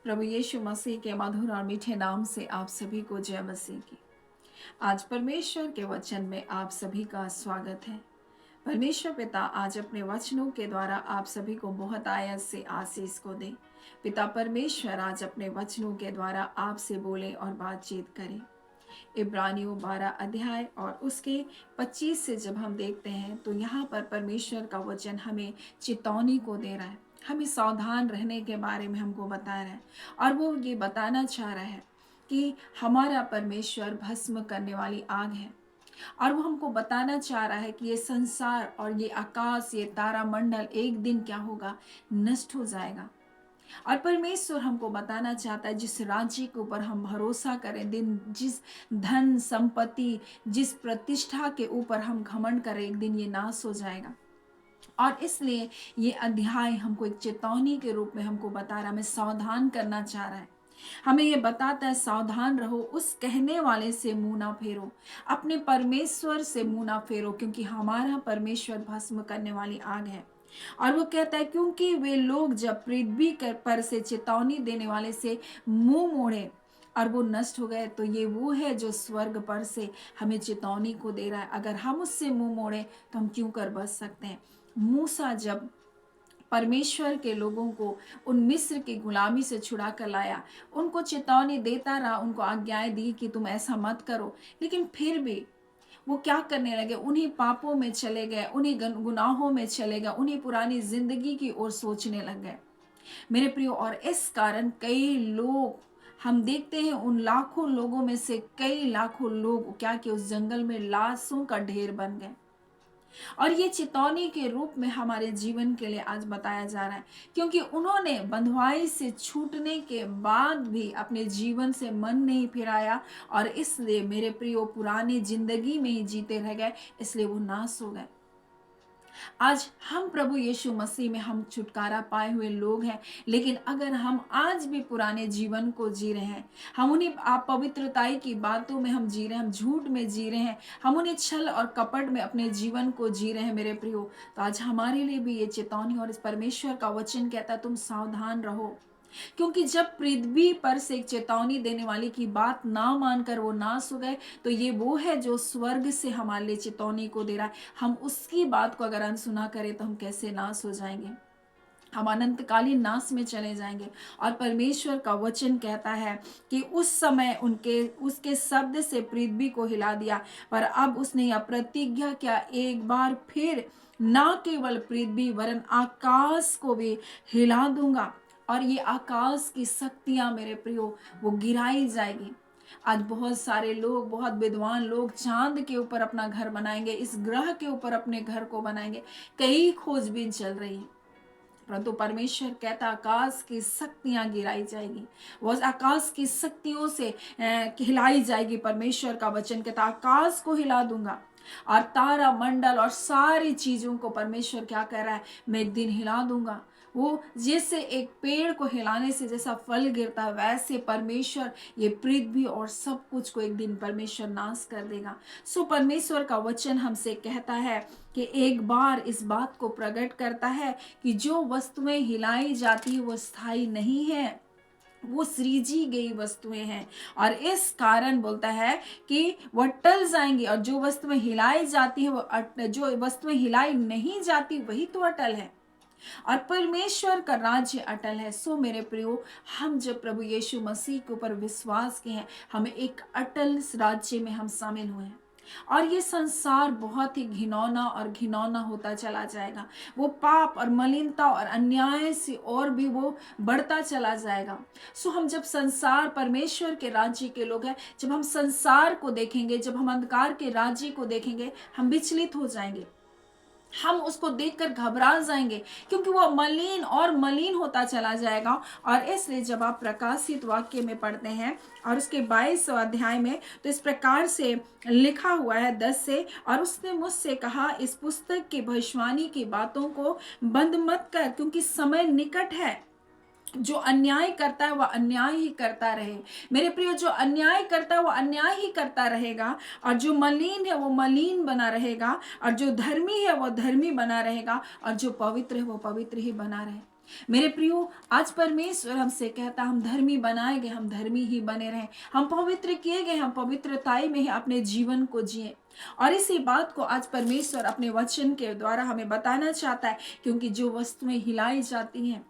प्रभु यीशु मसीह के मधुर और मीठे नाम से आप सभी को जय मसीह की। आज परमेश्वर के वचन में आप सभी का स्वागत है। परमेश्वर पिता आज अपने वचनों के द्वारा आप सभी को बहुत आयत से आशीष को दे। पिता परमेश्वर आज अपने वचनों के द्वारा आपसे बोले और बातचीत करें। इब्रानियों 12 अध्याय और उसके 25 से जब हम देखते हैं तो यहाँ पर परमेश्वर का वचन हमें चेतावनी को दे रहा है, हमें सावधान रहने के बारे में हमको बता रहा है। और वो ये बताना चाह रहा है कि हमारा परमेश्वर भस्म करने वाली आग है। और वो हमको बताना चाह रहा है कि ये संसार और ये आकाश, ये तारामंडल एक दिन क्या होगा, नष्ट हो जाएगा। और परमेश्वर हमको बताना चाहता है जिस राज्य के ऊपर हम भरोसा करें, दिन जिस धन संपत्ति, जिस प्रतिष्ठा के ऊपर हम घमंड करें, एक दिन ये नाश हो जाएगा। और इसलिए ये अध्याय हमको एक चेतावनी के रूप में हमको बता रहा है, हमें सावधान करना चाह रहा है। हमें ये बताता है सावधान रहो, उस कहने वाले से मुंह ना फेरो, अपने परमेश्वर से मुंह ना फेरो, क्योंकि हमारा परमेश्वर भस्म करने वाली आग है। और वो कहता है क्योंकि वे लोग जब पृथ्वी पर से चेतावनी देने वाले से मुंह मोड़े और वो नष्ट हो गए, तो ये वो है जो स्वर्ग पर से हमें चेतावनी को दे रहा है। अगर हम उससे मुंह मोड़े तो हम क्यों कर बच सकते हैं। मूसा जब परमेश्वर के लोगों को उन मिस्र की गुलामी से छुड़ा कर लाया, उनको चेतावनी देता रहा, उनको आज्ञाएं दी कि तुम ऐसा मत करो, लेकिन फिर भी वो क्या करने लगे, उन्हीं पापों में चले गए, उन्हीं गुनाहों में चले गए, उन्हीं पुरानी जिंदगी की ओर सोचने लग गए मेरे प्रियो। और इस कारण कई लोग हम देखते हैं, उन लाखों लोगों में से कई लाखों लोग क्या कि उस जंगल में लाशों का ढेर बन गए। और ये चेतावनी के रूप में हमारे जीवन के लिए आज बताया जा रहा है, क्योंकि उन्होंने बंधुआई से छूटने के बाद भी अपने जीवन से मन नहीं फिराया, और इसलिए मेरे प्रियो पुरानी जिंदगी में ही जीते रह गए, इसलिए वो नाश हो गए। आज हम प्रभु यीशु मसीह में हम छुटकारा पाए हुए लोग हैं, लेकिन अगर हम आज भी पुराने जीवन को जी रहे हैं, हम उन्हीं आप पवित्रताई की बातों में हम जी रहे हैं, हम झूठ में जी रहे हैं, हम उन्हीं छल और कपट में अपने जीवन को जी रहे हैं मेरे प्रियो, तो आज हमारे लिए भी ये चेतावनी और इस परमेश्वर का वचन कहता है तुम सावधान रहो। क्योंकि जब पृथ्वी पर से एक चेतावनी देने वाली की बात ना मानकर वो नाश हो गए, तो ये वो है जो स्वर्ग से हमारे लिए चेतावनी को दे रहा है। हम उसकी बात को अगर अनसुना करें तो हम कैसे नाश हो जाएंगे, हम अनंतकालीन नाश में चले जाएंगे। और परमेश्वर का वचन कहता है कि उस समय उसके शब्द से पृथ्वी को हिला दिया, पर अब उसने यह प्रतिज्ञा किया, एक बार फिर ना केवल पृथ्वी वरन आकाश को भी हिला दूंगा। और ये आकाश की शक्तियां मेरे प्रियो वो गिराई जाएगी। आज बहुत सारे लोग, बहुत विद्वान लोग चांद के ऊपर अपना घर बनाएंगे, इस ग्रह के ऊपर अपने घर को बनाएंगे, कई खोजबीन चल रही है, परंतु परमेश्वर कहता आकाश की शक्तियां गिराई जाएगी, वो आकाश की शक्तियों से हिलाई जाएगी। परमेश्वर का वचन कहता आकाश को हिला दूंगा, और तारा मंडल और सारी चीजों को परमेश्वर क्या कह रहा है, मैं एक दिन हिला दूंगा। वो जैसे एक पेड़ को हिलाने से जैसा फल गिरता है, वैसे परमेश्वर ये पृथ्वी और सब कुछ को एक दिन परमेश्वर नाश कर देगा। सो परमेश्वर का वचन हमसे कहता है कि एक बार इस बात को प्रकट करता है कि जो वस्तुएं हिलाई जाती है वो स्थायी नहीं है, वो सृजी गई वस्तुएं हैं, और इस कारण बोलता है कि वह टल जाएंगी। और जो वस्तुएं हिलाई जाती है वो जो वस्तुएं हिलाई नहीं जाती वही तो अटल है, और परमेश्वर का राज्य अटल है। सो मेरे प्रियो, हम जब प्रभु यीशु मसीह के ऊपर विश्वास किए हैं, हमें एक अटल राज्य में हम शामिल हुए हैं। और ये संसार बहुत ही घिनौना और घिनौना होता चला जाएगा, वो पाप और मलिनता और अन्याय से और भी वो बढ़ता चला जाएगा। सो हम जब संसार परमेश्वर के राज्य के लोग हैं, जब हम संसार को देखेंगे, जब हम अंधकार के राज्य को देखेंगे, हम विचलित हो जाएंगे, हम उसको देखकर घबरा जाएंगे, क्योंकि वो मलिन और मलिन होता चला जाएगा। और इसलिए जब आप प्रकाशित वाक्य में पढ़ते हैं और उसके 22 अध्याय में, तो इस प्रकार से लिखा हुआ है 10 से, और उसने मुझसे कहा इस पुस्तक की भविष्यवाणी की बातों को बंद मत कर, क्योंकि समय निकट है। जो अन्याय करता है वह अन्याय ही करता रहे मेरे प्रियो, जो अन्याय करता है वो अन्याय ही करता रहेगा, और जो मलिन है वो मलिन बना रहेगा, और जो धर्मी है वो धर्मी बना रहेगा, और जो पवित्र है वो पवित्र ही बना रहे। मेरे प्रियो, आज परमेश्वर हमसे कहता हम धर्मी बनाए गए, हम धर्मी ही बने रहें, हम पवित्र किए गए, हम पवित्रताई में ही अपने जीवन को जिए। और इसी बात को आज परमेश्वर अपने वचन के द्वारा हमें बताना चाहता है, क्योंकि जो वस्तुएं हिलाई जाती हैं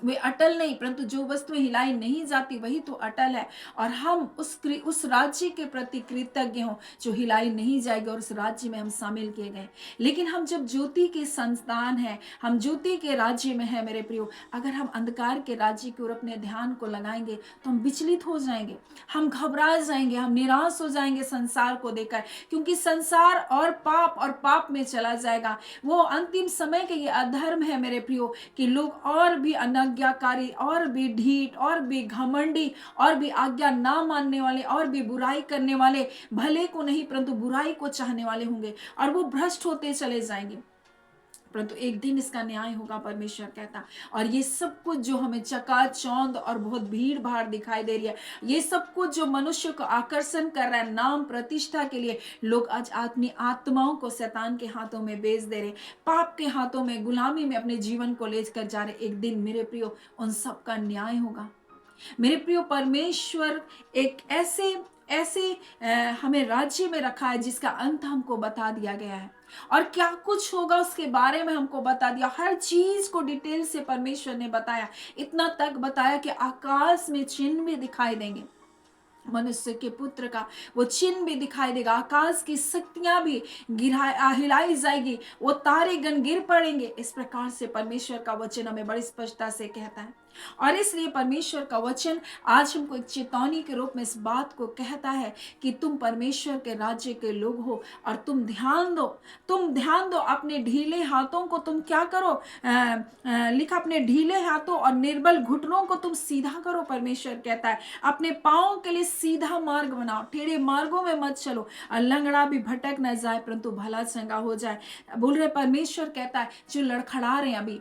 वे अटल नहीं, परंतु जो वस्तुएं हिलाई नहीं जाती वही तो अटल है। और हम उस राज्य के प्रति कृतज्ञ हों जो हिलाई नहीं जाएगी, और उस राज्य में हम शामिल किए गए। लेकिन हम जब ज्योति के संतान हैं, हम ज्योति के राज्य में हैं मेरे प्रियो, अगर हम अंधकार के राज्य की ओर अपने ध्यान को लगाएंगे तो हम विचलित हो जाएंगे, हम घबरा जाएंगे, हम निराश हो जाएंगे संसार को देखकर, क्योंकि संसार और पाप में चला जाएगा। वो अंतिम समय के ये अधर्म है मेरे प्रियो, कि लोग और भी आज्ञाकारी, और भी ढीठ, और भी घमंडी, और भी आज्ञा ना मानने वाले, और भी बुराई करने वाले, भले को नहीं परंतु बुराई को चाहने वाले होंगे, और वो भ्रष्ट होते चले जाएंगे। परंतु एक दिन इसका न्याय होगा, परमेश्वर कहता। और ये सब कुछ जो हमें चकाचौंध और बहुत भीड़ भाड़ दिखाई दे रही है, ये सब कुछ जो मनुष्य को आकर्षण कर रहा है नाम प्रतिष्ठा के लिए, लोग आज अपनी आत्माओं को शैतान के हाथों में बेच दे रहे, पाप के हाथों में, गुलामी में अपने जीवन को लेकर जा रहे। एक दिन मेरे प्रियो उन सब का न्याय होगा। मेरे प्रियो, परमेश्वर एक ऐसे हमें राज्य में रखा है जिसका अंत हमको बता दिया गया है, और क्या कुछ होगा उसके बारे में हमको बता दिया। हर चीज को डिटेल से परमेश्वर ने बताया, इतना तक बताया कि आकाश में चिन्ह भी दिखाई देंगे, मनुष्य के पुत्र का वो चिन्ह भी दिखाई देगा, आकाश की शक्तियां भी हिलाई जाएगी, वो तारे गण गिर पड़ेंगे। इस प्रकार से परमेश्वर का वचन हमें बड़ी स्पष्टता से कहता है। और इसलिए परमेश्वर का वचन आज हमको एक चेतावनी के रूप में इस बात को कहता है कि तुम परमेश्वर के राज्य के लोग हो, और तुम ध्यान दो अपने ढीले हाथों को तुम क्या करो, लिखा, अपने ढीले हाथों और निर्बल घुटनों को तुम सीधा करो। परमेश्वर कहता है अपने पांवों के लिए सीधा मार्ग बनाओ, टेढ़े मार्गों में मत चलो, और लंगड़ा भी भटक न जाए परंतु भला चंगा हो जाए। बोल रहे परमेश्वर कहता है जो लड़खड़ा रहे हैं अभी,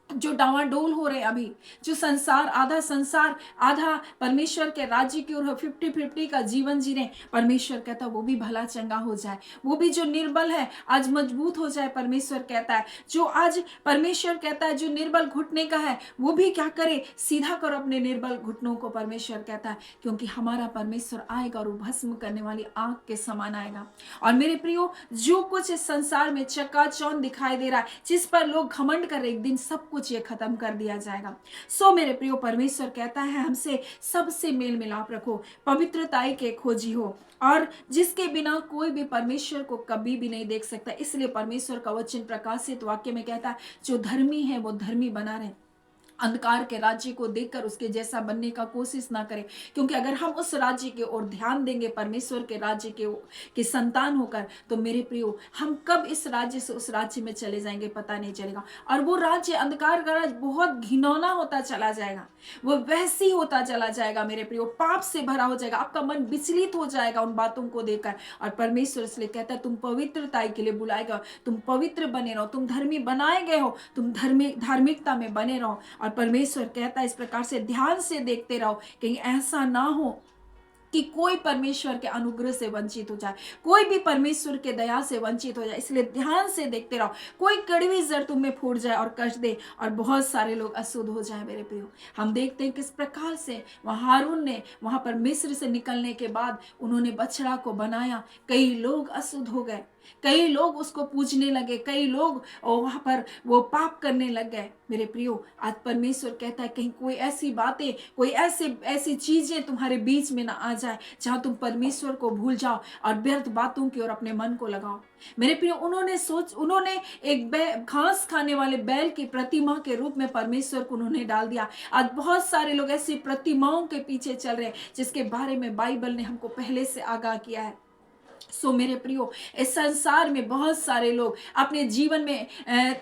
जो डावाडोल हो रहे अभी, जो संसार आधा परमेश्वर के राज्य की ओर 50-50 का जीवन जी रहे, परमेश्वर कहता है वो भी भला चंगा हो जाए। वो भी जो निर्बल है आज मजबूत हो जाए। परमेश्वर कहता है परमेश्वर कहता है जो निर्बल घुटने का है वो भी क्या करे, सीधा करो अपने निर्बल घुटनों को। परमेश्वर कहता है क्योंकि हमारा परमेश्वर आएगा और वो भस्म करने वाली आग के समान आएगा। और मेरे प्रियो, जो कुछ इस संसार में चकाचौंध दिखाई दे रहा है, जिस पर लोग घमंड कर रहे, एक दिन सब कुछ ये खत्म कर दिया जाएगा। सो मेरे प्रियो, परमेश्वर कहता है हमसे सबसे मेल मिलाप रखो, पवित्रताई के खोजी हो, और जिसके बिना कोई भी परमेश्वर को कभी भी नहीं देख सकता। इसलिए परमेश्वर का वचन प्रकाशित वाक्य में कहता है जो धर्मी है वो धर्मी बना रहे, अंधकार के राज्य को देखकर उसके जैसा बनने का कोशिश ना करें। क्योंकि अगर हम उस राज्य के ओर ध्यान देंगे, परमेश्वर के राज्य के संतान होकर, तो मेरे प्रियो हम कब इस राज्य से उस राज्य में चले जाएंगे पता नहीं चलेगा। और वो राज्य, अंधकार का राज्य, बहुत घिनौना होता चला जाएगा, वो वैसी होता चला जाएगा मेरे प्रियो, पाप से भरा हो जाएगा, आपका मन विचलित हो जाएगा उन बातों को देखकर। और परमेश्वर इसलिए कहता है तुम पवित्रताई के लिए बुलाएगा, तुम पवित्र बने रहो, तुम धर्मी बनाए गए हो, तुम धार्मिकता में बने रहो। और परमेश्वर कहता है इस प्रकार से ध्यान से देखते रहो, कहीं ऐसा ना हो कि कोई परमेश्वर के अनुग्रह से वंचित हो जाए, कोई भी परमेश्वर के दया से वंचित हो जाए। इसलिए ध्यान से देखते रहो, कोई कड़वी जड़ तुम में फूट जाए और कष्ट दे और बहुत सारे लोग अशुद्ध हो जाए। मेरे प्रियो, हम देखते हैं किस प्रकार से हारून ने वहां पर मिस्र से निकलने के बाद उन्होंने बछड़ा को बनाया, कई लोग अशुद्ध हो गए, कई लोग उसको पूजने लगे, कई लोग वहां पर वो पाप करने लग गए। मेरे प्रियो, आज परमेश्वर कहता है कहीं कोई ऐसी बातें, कोई ऐसी चीजें तुम्हारे बीच में ना आ जाए जहां तुम परमेश्वर को भूल जाओ और व्यर्थ बातों की ओर अपने मन को लगाओ। मेरे प्रियो, उन्होंने एक घास खाने वाले बैल की प्रतिमा के रूप में परमेश्वर को उन्होंने डाल दिया। आज बहुत सारे लोग ऐसी प्रतिमाओं के पीछे चल रहे हैं जिसके बारे में बाइबल ने हमको पहले से आगाह किया है। सो मेरे प्रियो, इस संसार में बहुत सारे लोग अपने जीवन में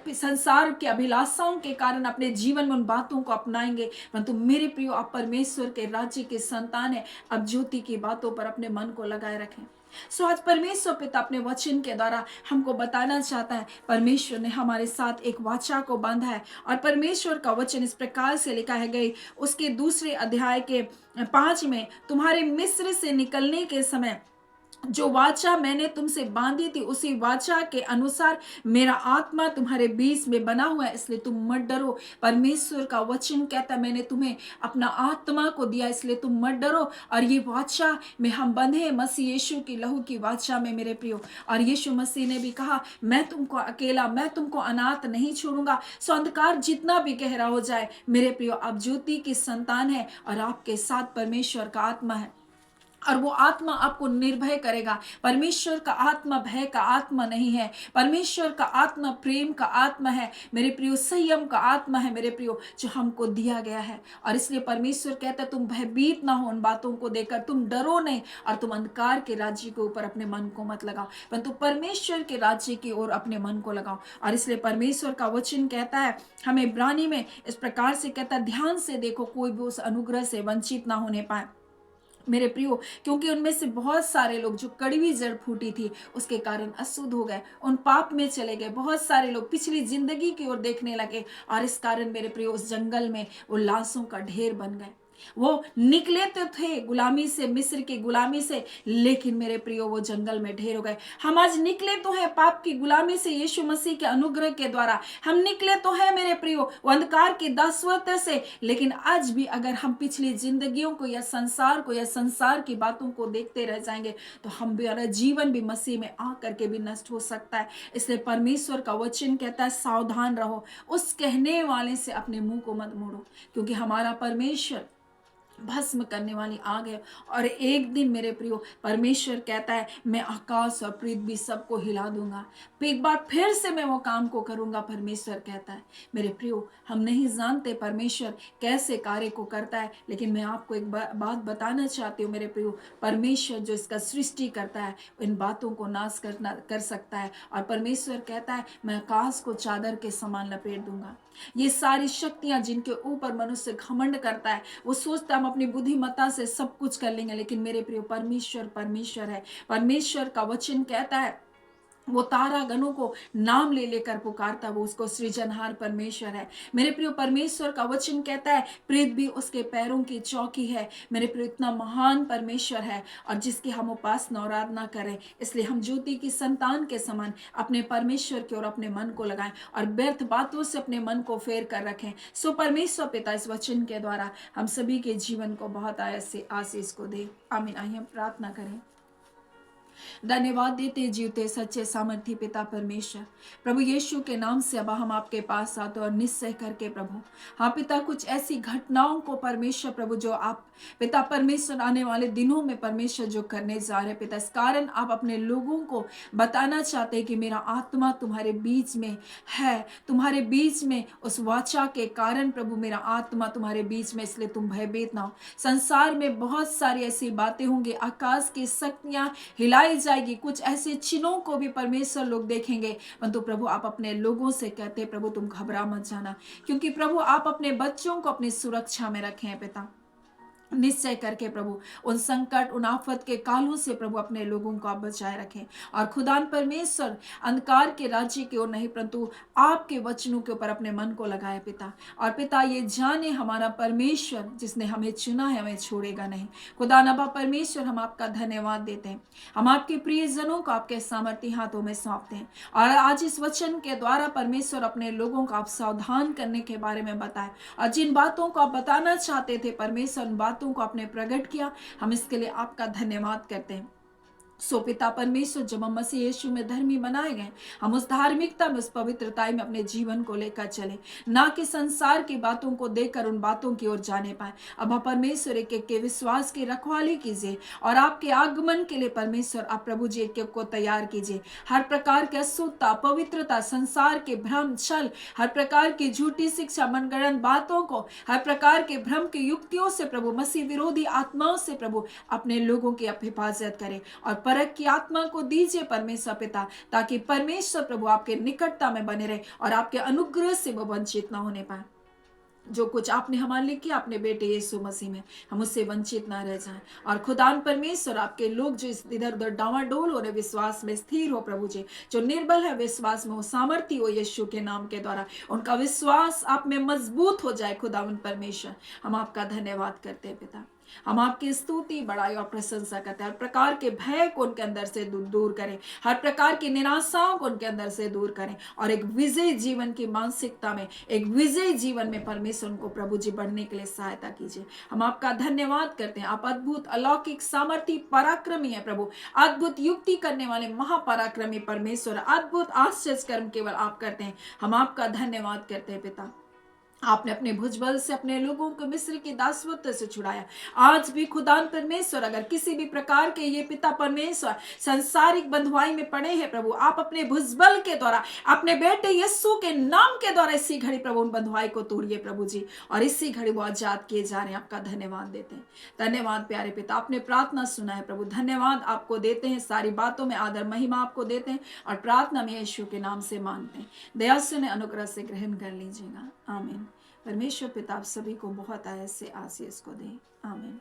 संसार के अभिलाषाओं के कारण अपने जीवन में उन बातों को अपनाएंगे, परंतु मेरे प्रियो आप परमेश्वर के राज्य के संतान है, अब ज्योति की बातों पर अपने मन को लगाए रखें। सो आज परमेश्वर पिता अपने वचन के द्वारा हमको बताना चाहता है, परमेश्वर ने हमारे साथ एक वाचा को बांधा है। और परमेश्वर का वचन इस प्रकार से लिखा है गई उसके 2 अध्याय के 5 में, तुम्हारे मिस्र से निकलने के समय जो वाचा मैंने तुमसे बांधी थी उसी वाचा के अनुसार मेरा आत्मा तुम्हारे बीच में बना हुआ है, इसलिए तुम मत डरो। परमेश्वर का वचन कहता है मैंने तुम्हें अपना आत्मा को दिया, इसलिए तुम मत डरो। और ये वाचा में हम बंधे मसीह यीशु की लहू की वाचा में मेरे प्रियो। और यीशु मसीह ने भी कहा मैं तुमको अकेला, मैं तुमको अनाथ नहीं छोड़ूंगा। सो अंधकार जितना भी गहरा हो जाए मेरे प्रियो, आप ज्योति की संतान है और आपके साथ परमेश्वर का आत्मा है और वो आत्मा आपको निर्भय करेगा। परमेश्वर का आत्मा भय का आत्मा नहीं है, परमेश्वर का आत्मा प्रेम का आत्मा है मेरे प्रियो, संयम का आत्मा है मेरे प्रियो, जो हमको दिया गया है। और इसलिए परमेश्वर कहता है तुम भयभीत ना हो उन बातों को देखकर, तुम डरो नहीं और तुम अंधकार के राज्य के ऊपर अपने मन को मत लगाओ, परंतु परमेश्वर के राज्य की ओर अपने मन को लगाओ। और इसलिए परमेश्वर का वचन कहता है हमें इब्रानी में इस प्रकार से कहता है, ध्यान से देखो कोई भी उस अनुग्रह से वंचित ना होने पाए मेरे प्रियो, क्योंकि उनमें से बहुत सारे लोग जो कड़वी जड़ फूटी थी उसके कारण अशुद्ध हो गए, उन पाप में चले गए। बहुत सारे लोग पिछली जिंदगी की ओर देखने लगे और इस कारण मेरे प्रियो उस जंगल में वो लाशों का ढेर बन गए। वो निकले तो थे गुलामी से, मिस्र की गुलामी से, लेकिन मेरे प्रियो वो जंगल में ढेर हो गए। हम आज निकले तो हैं पाप की गुलामी से, यीशु मसीह के अनुग्रह के द्वारा हम निकले तो हैं मेरे प्रियो वो अंधकार की दासवत से, लेकिन आज भी अगर हम पिछली जिंदगियों को या संसार की बातों को देखते रह जाएंगे तो हम भी जीवन भी मसीह में आ करके भी नष्ट हो सकता है। इसलिए परमेश्वर का वचन कहता है सावधान रहो, उस कहने वाले से अपने मुंह को मत मोड़ो, क्योंकि हमारा परमेश्वर भस्म करने वाली आग है। और एक दिन मेरे प्रियो परमेश्वर कहता है मैं आकाश और पृथ्वी सबको हिला दूंगा, एक बार फिर से मैं वो काम को करूंगा। परमेश्वर कहता है मेरे प्रियो, हम नहीं जानते परमेश्वर कैसे कार्य को करता है, लेकिन मैं आपको एक बात बताना चाहती हूँ मेरे प्रियो, परमेश्वर जो इसका सृष्टि करता है इन बातों को नाश कर सकता है। और परमेश्वर कहता है मैं आकाश को चादर के समान लपेट दूंगा। ये सारी शक्तियां जिनके ऊपर मनुष्य घमंड करता है, वो सोचता है हम अपनी बुद्धिमत्ता से सब कुछ कर लेंगे, लेकिन मेरे प्रियो परमेश्वर है। परमेश्वर का वचन कहता है वो तारा गणों को नाम ले लेकर पुकारता, वो उसको सृजनहार परमेश्वर है मेरे प्रियो। परमेश्वर का वचन कहता है पृथ्वी उसके पैरों की चौकी है मेरे प्रियो। इतना महान परमेश्वर है और जिसकी हम उपासना और आराधना करें, इसलिए हम ज्योति की संतान के समान अपने परमेश्वर की ओर अपने मन को लगाएं और व्यर्थ बातों से अपने मन को फेर कर रखें। सो परमेश्वर पिता इस वचन के द्वारा हम सभी के जीवन को बहुत आशीष को दे। आमीन। आइए हम प्रार्थना करें। धन्यवाद देते जीवते सच्चे सामर्थी पिता परमेश्वर, प्रभु यीशु के नाम से अब हम आपके पास आते और निश्चय करके प्रभु हाँ पिता कुछ ऐसी घटनाओं को परमेश्वर प्रभु जो आप पिता परमेश्वर आने वाले दिनों में परमेश्वर जो करने जा रहे पिता, इस कारण आप अपने लोगों को बताना चाहते हैं कि मेरा आत्मा तुम्हारे बीच में है, तुम्हारे बीच में उस वाचा के कारण प्रभु मेरा आत्मा तुम्हारे बीच में, इसलिए तुम भयभीत ना हो। संसार में बहुत सारी ऐसी बातें होंगी, आकाश की शक्तियां हिलाई जाएगी, कुछ ऐसे चिन्हों को भी परमेश्वर लोग देखेंगे, परंतु प्रभु आप अपने लोगों से कहते प्रभु तुम घबरा मत जाना, क्योंकि प्रभु आप अपने बच्चों को अपनी सुरक्षा में रखे हैं पिता। निश्चय करके प्रभु उन संकट उन आफत के कालों से प्रभु अपने लोगों को आप बचाए रखें। और खुदान परमेश्वर अंधकार के राज्य की ओर नहीं परंतु आपके वचनों के ऊपर अपने मन को लगाए पिता। और पिता ये जाने हमारा परमेश्वर जिसने हमें चुना है हमें छोड़ेगा नहीं। खुदा नबा परमेश्वर हम आपका धन्यवाद देते हैं, हम आपके प्रियजनों को आपके सामर्थी हाथों में सौंपते हैं। और आज इस वचन के द्वारा परमेश्वर अपने लोगों को आप सावधान करने के बारे में बताए और जिन बातों को आप बताना चाहते थे परमेश्वर उन बातों को आपने प्रकट किया, हम इसके लिए आपका धन्यवाद करते हैं। सो पिता परमेश्वर जब हम मसीह यीशु में धर्मी बनाए गए, हम उस धार्मिकता में उस पवित्रता में अपने जीवन को लेकर चले, ना कि संसार की बातों को देखकर उन बातों की ओर जाने पाए। अब आप परमेश्वर एक के विश्वास की रखवाली कीजिए और आपके आगमन के लिए परमेश्वर आप प्रभु जी एक को तैयार कीजिए। हर प्रकार की अशुद्धता पवित्रता संसार के भ्रम छल, हर प्रकार की झूठी शिक्षा मनगढ़ंत बातों को, हर प्रकार के भ्रम की युक्तियों से प्रभु मसीह विरोधी आत्माओं से प्रभु अपने लोगों की आप हिफाजत करें और परख की आत्मा को दीजिए परमेश्वर पिता, ताकि परमेश्वर प्रभु आपके निकटता में बने रहे और आपके अनुग्रह से वो वंचित ना होने पाए। जो कुछ आपने हमारे लिए किया अपने बेटे यीशु मसीह में, हम उससे वंचित ना रह जाएं। और खुदान परमेश्वर आपके लोग जो इधर उधर डावाडोल हो रहे विश्वास में स्थिर हो प्रभु जी, जो निर्बल है विश्वास में वो सामर्थी हो यीशु के नाम के द्वारा, उनका विश्वास आप में मजबूत हो जाए। खुदावन परमेश्वर हम आपका धन्यवाद करते हैं पिता। हम आपकी स्तुति बड़ाई और प्रशंसा करते हैं। हर प्रकार के भय को उनके अंदर से दूर करें, हर प्रकार की निराशाओं को उनके अंदर से दूर करें और एक विजय जीवन की मानसिकता में, एक विजय जीवन में परमेश्वर उनको प्रभु जी बढ़ने के लिए सहायता कीजिए। हम आपका धन्यवाद करते हैं। आप अद्भुत, अलौकिक, सामर्थी, पराक्रमी है प्रभु। अद्भुत युक्ति करने वाले महापराक्रमी परमेश्वर, अद्भुत आश्चर्य कर्म केवल आप करते हैं। हम आपका धन्यवाद करते हैं पिता। आपने अपने भुजबल से अपने लोगों को मिस्र की दासत्व से छुड़ाया। आज भी खुदान परमेश्वर, अगर किसी भी प्रकार के ये पिता परमेश्वर संसारिक बंधुआई में पड़े हैं प्रभु, आप अपने भुजबल के द्वारा, अपने बेटे यीशु के नाम के द्वारा इसी घड़ी प्रभु उन बंधुआई को तोड़िए प्रभु जी, और इसी घड़ी वो आजाद किए जा रहे हैं। आपका धन्यवाद देते हैं। धन्यवाद प्यारे पिता, आपने प्रार्थना सुना है प्रभु। धन्यवाद आपको देते हैं, सारी बातों में आदर महिमा आपको देते हैं और प्रार्थना में यीशु के नाम से मांगते हैं। दया से अनुग्रह से ग्रहण कर लीजिएगा। आमीन। परमेश्वर पिता आप सभी को बहुत आयत से आशीष को दे। आमीन।